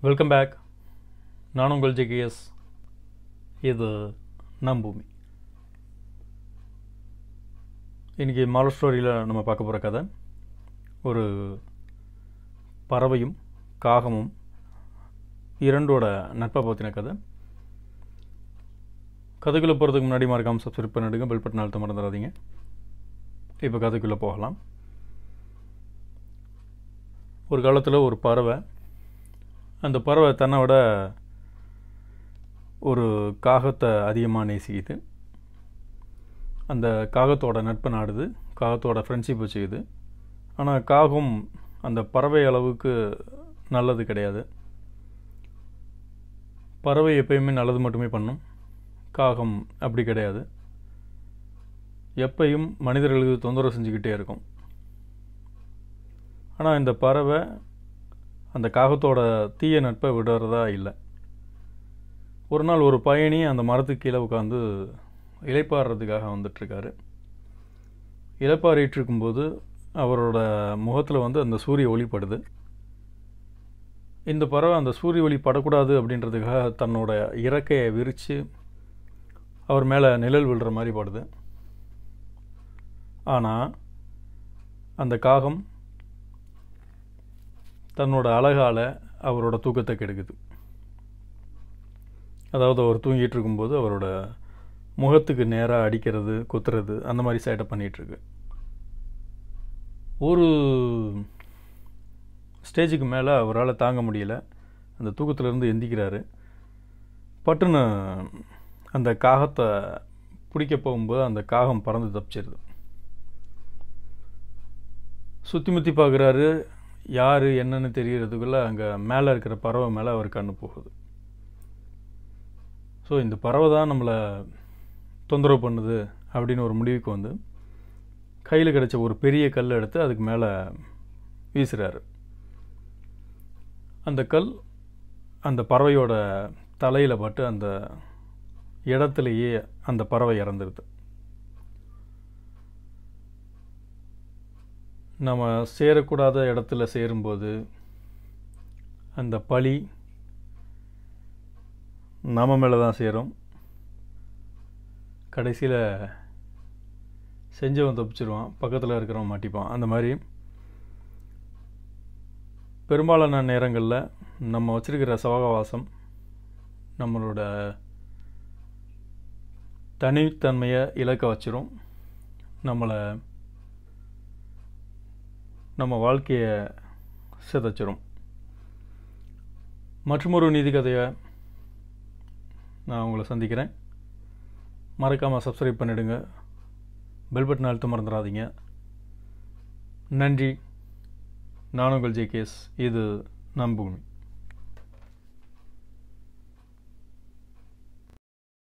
Welcome back. நான் உங்கள் JKS. இது நம் பூமி. இன்றைக்கி மாரல் ஸ்டோரியில் நம்ம பார்க்க போகிற கதை ஒரு பறவையும் காகமும் இரண்டோட நட்பை பற்றின கதை. கதைக்குள்ளே போகிறதுக்கு முன்னாடி மறக்காமல் சப்ஸ்கிரைப் பண்ணிடுங்க, பெல் பட்டன் அழுத்த மறந்துடாதீங்க. இப்போ கதைக்குள்ளே போகலாம். ஒரு காலத்தில் ஒரு பறவை, அந்த பறவை தன்னை விட ஒரு காகத்தை அதிகமாக நேசிக்குது. அந்த காகத்தோட நட்பை நாடுது, காகத்தோட ஃப்ரெண்ட்ஷிப் வச்சுக்குது. ஆனால் காகம் அந்த பறவை அளவுக்கு நல்லது கிடையாது. பறவை எப்பயுமே நல்லது மட்டுமே பண்ணும், காகம் அப்படி கிடையாது. எப்பையும் மனிதர்களுக்கு தொந்தரவு செஞ்சுக்கிட்டே இருக்கும். ஆனால் இந்த பறவை அந்த காகத்தோட தீய நட்பை விடுறதா இல்லை. ஒரு நாள் ஒரு பயணி அந்த மரத்துக்கு கீழே உட்காந்து இளைப்பாடுறதுக்காக வந்துட்டுருக்காரு. இளைப்பாறிட்டு இருக்கும்போது அவரோட முகத்தில் அந்த சூரிய ஒளி படுது. இந்த பறவை அந்த சூரிய ஒளி படக்கூடாது அப்படின்றதுக்காக தன்னோட இறக்கையை விரித்து அவர் மேலே நிழல் விழுற மாதிரி படுது. ஆனால் அந்த காகம் தன்னோட அழகால் அவரோட தூக்கத்தை கெடுக்குது. அதாவது அவர் தூங்கிட்டு இருக்கும்போது அவரோட முகத்துக்கு நேராக அடிக்கிறது, குத்துறது, அந்த மாதிரி சேட்டை பண்ணிகிட்ருக்கு. ஒரு ஸ்டேஜுக்கு மேலே அவரால் தாங்க முடியல, அந்த தூக்கத்திலேருந்து எந்திக்கிறாரு. பட்டுன்னு அந்த காகத்தை பிடிக்க போகும்போது அந்த காகம் பறந்து தப்பிச்சிருது. சுற்றி முற்றி பார்க்குறாரு, யார் என்னன்னு தெரியறதுக்குள்ளே அங்கே மேலே இருக்கிற பறவை மேலே அவர் கண்ணு போகுது. ஸோ இந்த பறவை தான் நம்மளை தொந்தரவு பண்ணுது அப்படின்னு ஒரு முடிவுக்கு கையில் கிடச்ச ஒரு பெரிய கல் எடுத்து அதுக்கு மேலே வீசுகிறாரு. அந்த கல் அந்த பறவையோட தலையில் பட்டு அந்த இடத்துலையே அந்த பறவை இறந்துருது. நம்ம சேரக்கூடாத இடத்துல சேரும்போது அந்த பழி நம்ம மேலே தான் சேரும். கடைசியில் செஞ்சவன் தப்பிச்சிருவான், பக்கத்தில் இருக்கிறவன் மாட்டிப்பான். அந்த மாதிரி பெரும்பாலான நேரங்களில் நம்ம வச்சுருக்கிற சவகாசம் நம்மளோட தனித்தன்மையை இழக்க வச்சிரும், நம்ம வாழ்க்கையை சிதைச்சிரும். மற்றொரு நீதி கதையை நான் உங்களை சந்திக்கிறேன். மறக்காமல் சப்ஸ்கிரைப் பண்ணிவிடுங்க, பெல் பட்டன் அழுத்த மறந்துடாதீங்க. நன்றி. நான் உங்கள் ஜேகேஎஸ். இது நம் பூமி.